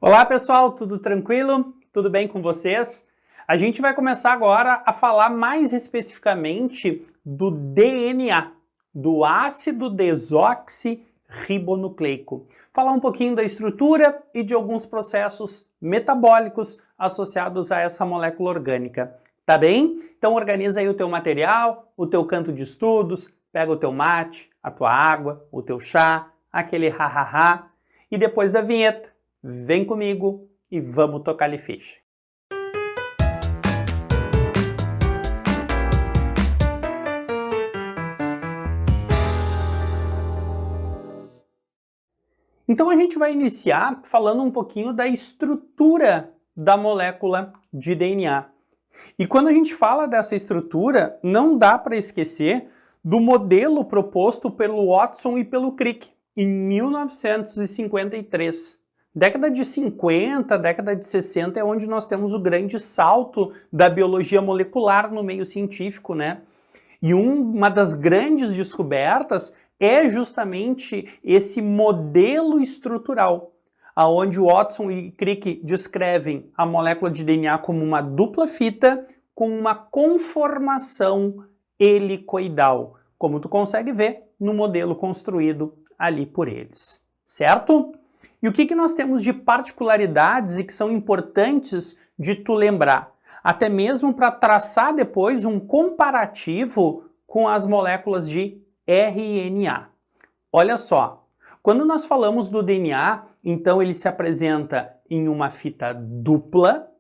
Olá pessoal, tudo tranquilo? Tudo bem com vocês? A gente vai começar agora a falar mais especificamente do DNA, do ácido desoxirribonucleico. Falar um pouquinho da estrutura e de alguns processos metabólicos associados a essa molécula orgânica. Tá bem? Então organiza aí o teu material, o teu canto de estudos, pega o teu mate, a tua água, o teu chá, aquele ha-ha-ha, e depois da vinheta, vem comigo e vamos tocar-lhe ficha. Então a gente vai iniciar falando um pouquinho da estrutura da molécula de DNA. E quando a gente fala dessa estrutura, não dá para esquecer do modelo proposto pelo Watson e pelo Crick em 1953. Década de 50, década de 60 é onde nós temos o grande salto da biologia molecular no meio científico, né? E uma das grandes descobertas é justamente esse modelo estrutural, aonde Watson e Crick descrevem a molécula de DNA como uma dupla fita com uma conformação helicoidal, como tu consegue ver no modelo construído ali por eles, certo? E o que nós temos de particularidades e que são importantes de tu lembrar? Até mesmo para traçar depois um comparativo com as moléculas de RNA. Olha só, quando nós falamos do DNA, então ele se apresenta em uma fita dupla.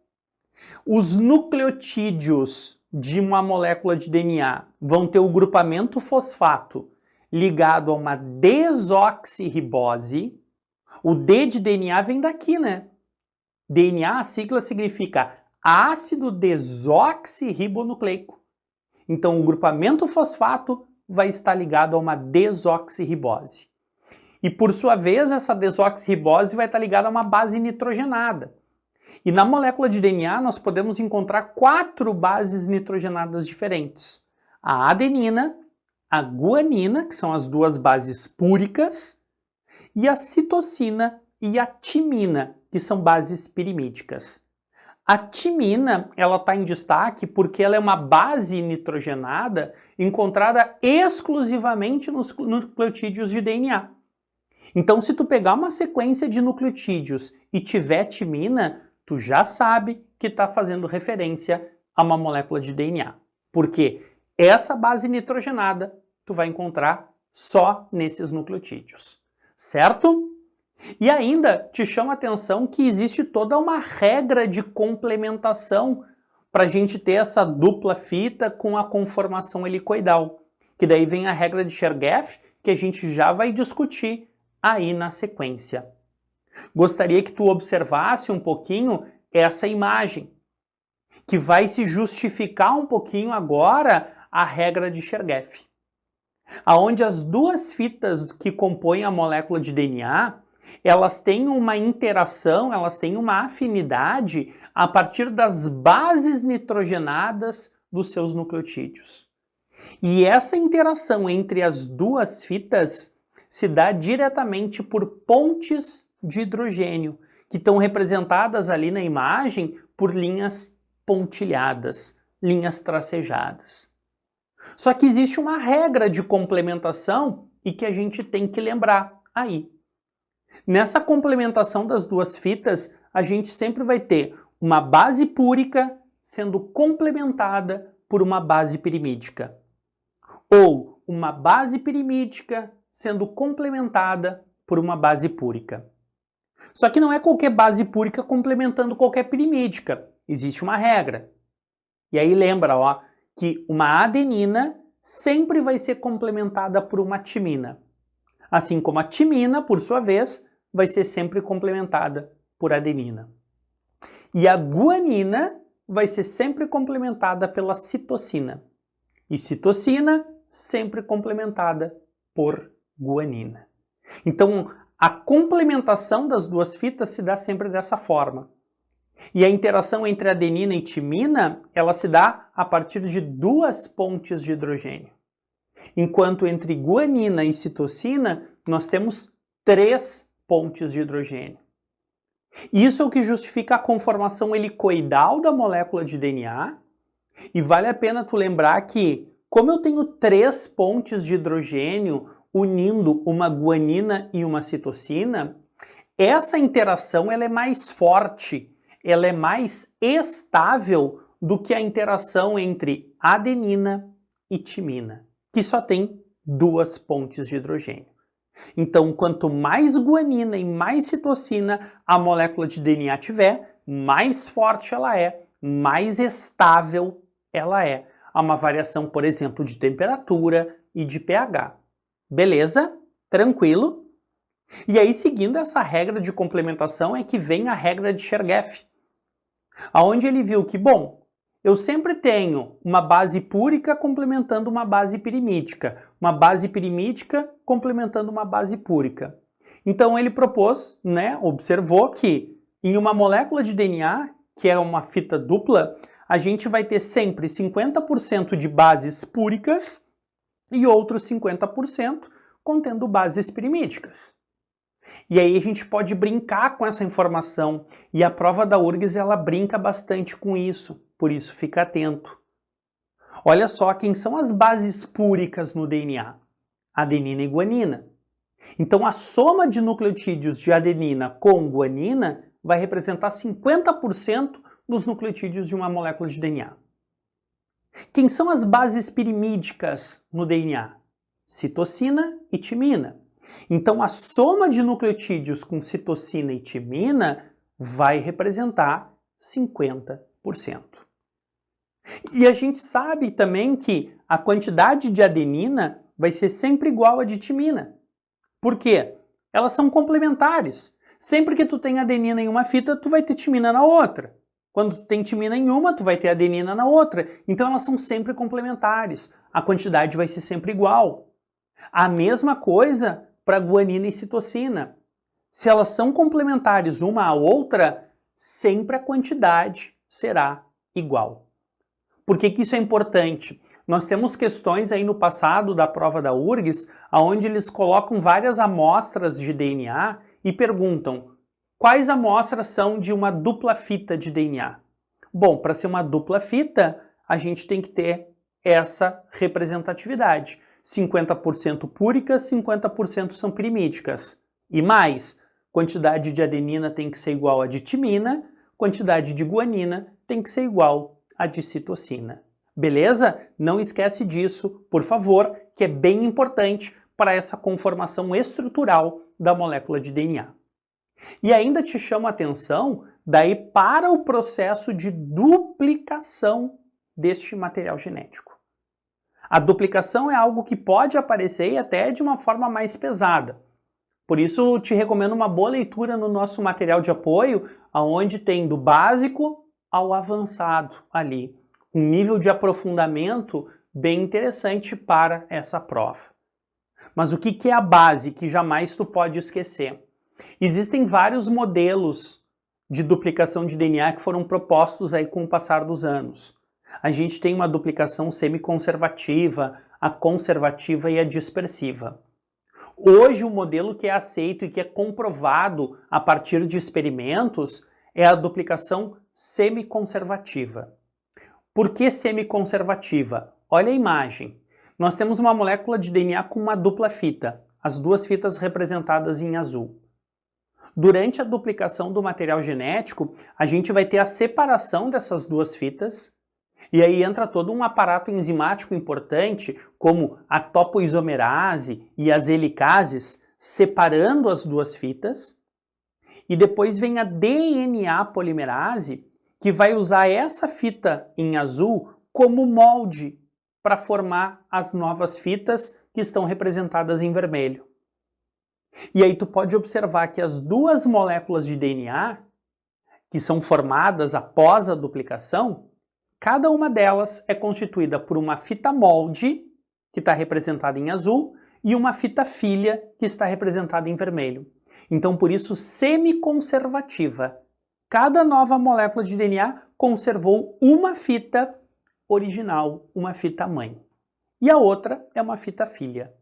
Os nucleotídeos de uma molécula de DNA vão ter o grupamento fosfato ligado a uma desoxirribose. O D de DNA vem daqui, né? DNA, a sigla significa ácido desoxirribonucleico. Então, o grupamento fosfato vai estar ligado a uma desoxirribose. E, por sua vez, essa desoxirribose vai estar ligada a uma base nitrogenada. E na molécula de DNA, nós podemos encontrar 4 bases nitrogenadas diferentes. A adenina, a guanina, que são as duas bases púricas, e a citosina e a timina, que são bases pirimídicas. A timina, ela está em destaque porque ela é uma base nitrogenada encontrada exclusivamente nos nucleotídeos de DNA. Então, se tu pegar uma sequência de nucleotídeos e tiver timina, tu já sabe que está fazendo referência a uma molécula de DNA. Porque essa base nitrogenada tu vai encontrar só nesses nucleotídeos. Certo? E ainda te chama a atenção que existe toda uma regra de complementação para a gente ter essa dupla fita com a conformação helicoidal. Que daí vem a regra de Chergaff, que a gente já vai discutir aí na sequência. Gostaria que tu observasse um pouquinho essa imagem, que vai se justificar um pouquinho agora a regra de Chergaff. Aonde as duas fitas que compõem a molécula de DNA, elas têm uma interação, elas têm uma afinidade a partir das bases nitrogenadas dos seus nucleotídeos. E essa interação entre as duas fitas se dá diretamente por pontes de hidrogênio, que estão representadas ali na imagem por linhas pontilhadas, linhas tracejadas. Só que existe uma regra de complementação e que a gente tem que lembrar aí. Nessa complementação das duas fitas, a gente sempre vai ter uma base púrica sendo complementada por uma base pirimídica. Ou uma base pirimídica sendo complementada por uma base púrica. Só que não é qualquer base púrica complementando qualquer pirimídica. Existe uma regra. E aí lembra, ó, que uma adenina sempre vai ser complementada por uma timina. Assim como a timina, por sua vez, vai ser sempre complementada por adenina. E a guanina vai ser sempre complementada pela citosina. E citosina sempre complementada por guanina. Então, a complementação das duas fitas se dá sempre dessa forma. E a interação entre adenina e timina, ela se dá a partir de 2 pontes de hidrogênio. Enquanto entre guanina e citosina, nós temos 3 pontes de hidrogênio. Isso é o que justifica a conformação helicoidal da molécula de DNA, e vale a pena tu lembrar que, como eu tenho 3 pontes de hidrogênio unindo uma guanina e uma citosina, essa interação ela é mais forte, ela é mais estável do que a interação entre adenina e timina, que só tem 2 pontes de hidrogênio. Então, quanto mais guanina e mais citosina a molécula de DNA tiver, mais forte ela é, mais estável ela é. Há uma variação, por exemplo, de temperatura e de pH. Beleza? Tranquilo? E aí, seguindo essa regra de complementação, é que vem a regra de Chergaff, aonde ele viu que, bom, eu sempre tenho uma base púrica complementando uma base pirimídica, uma base pirimídica complementando uma base púrica. Então ele propôs, observou que em uma molécula de DNA, que é uma fita dupla, a gente vai ter sempre 50% de bases púricas e outros 50% contendo bases pirimídicas. E aí a gente pode brincar com essa informação, e a prova da URGS ela brinca bastante com isso, por isso fica atento. Olha só quem são as bases púricas no DNA: adenina e guanina. Então a soma de nucleotídeos de adenina com guanina vai representar 50% dos nucleotídeos de uma molécula de DNA. Quem são as bases pirimídicas no DNA? Citosina e timina. Então a soma de nucleotídeos com citosina e timina vai representar 50%. E a gente sabe também que a quantidade de adenina vai ser sempre igual à de timina. Por quê? Elas são complementares. Sempre que tu tem adenina em uma fita, tu vai ter timina na outra. Quando tu tem timina em uma, tu vai ter adenina na outra. Então elas são sempre complementares. A quantidade vai ser sempre igual. A mesma coisa para guanina e citosina. Se elas são complementares uma à outra, sempre a quantidade será igual. Por que isso é importante? Nós temos questões aí no passado da prova da URGS, onde eles colocam várias amostras de DNA e perguntam quais amostras são de uma dupla fita de DNA. Bom, para ser uma dupla fita, a gente tem que ter essa representatividade. 50% púricas, 50% são pirimídicas. E mais, quantidade de adenina tem que ser igual a de timina, quantidade de guanina tem que ser igual a de citosina. Beleza? Não esquece disso, por favor, que é bem importante para essa conformação estrutural da molécula de DNA. E ainda te chamo a atenção daí para o processo de duplicação deste material genético. A duplicação é algo que pode aparecer até de uma forma mais pesada. Por isso, te recomendo uma boa leitura no nosso material de apoio, onde tem do básico ao avançado ali. Um nível de aprofundamento bem interessante para essa prova. Mas o que é a base que jamais tu pode esquecer? Existem vários modelos de duplicação de DNA que foram propostos aí com o passar dos anos. A gente tem uma duplicação semiconservativa, a conservativa e a dispersiva. Hoje o modelo que é aceito e que é comprovado a partir de experimentos é a duplicação semiconservativa. Por que semiconservativa? Olha a imagem. Nós temos uma molécula de DNA com uma dupla fita, as duas fitas representadas em azul. Durante a duplicação do material genético, a gente vai ter a separação dessas duas fitas, e aí entra todo um aparato enzimático importante, como a topoisomerase e as helicases, separando as duas fitas, e depois vem a DNA polimerase, que vai usar essa fita em azul como molde para formar as novas fitas que estão representadas em vermelho. E aí tu pode observar que as duas moléculas de DNA, que são formadas após a duplicação, cada uma delas é constituída por uma fita molde, que está representada em azul, e uma fita filha, que está representada em vermelho. Então, por isso, semiconservativa. Cada nova molécula de DNA conservou uma fita original, uma fita mãe. E a outra é uma fita filha.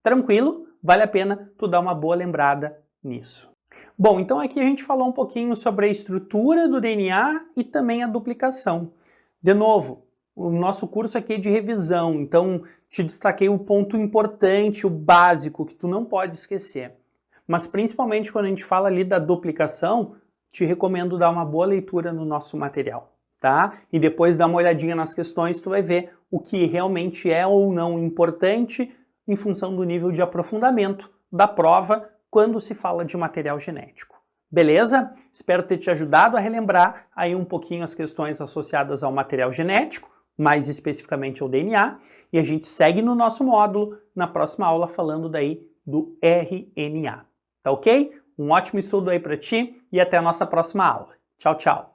Tranquilo? Vale a pena tu dar uma boa lembrada nisso. Bom, então aqui a gente falou um pouquinho sobre a estrutura do DNA e também a duplicação. De novo, o nosso curso aqui é de revisão, então te destaquei o ponto importante, o básico, que tu não pode esquecer. Mas principalmente quando a gente fala ali da duplicação, te recomendo dar uma boa leitura no nosso material, tá? E depois dar uma olhadinha nas questões, tu vai ver o que realmente é ou não importante em função do nível de aprofundamento da prova quando se fala de material genético. Beleza? Espero ter te ajudado a relembrar aí um pouquinho as questões associadas ao material genético, mais especificamente ao DNA, e a gente segue no nosso módulo na próxima aula falando daí do RNA. Tá ok? Um ótimo estudo aí para ti e até a nossa próxima aula. Tchau, tchau!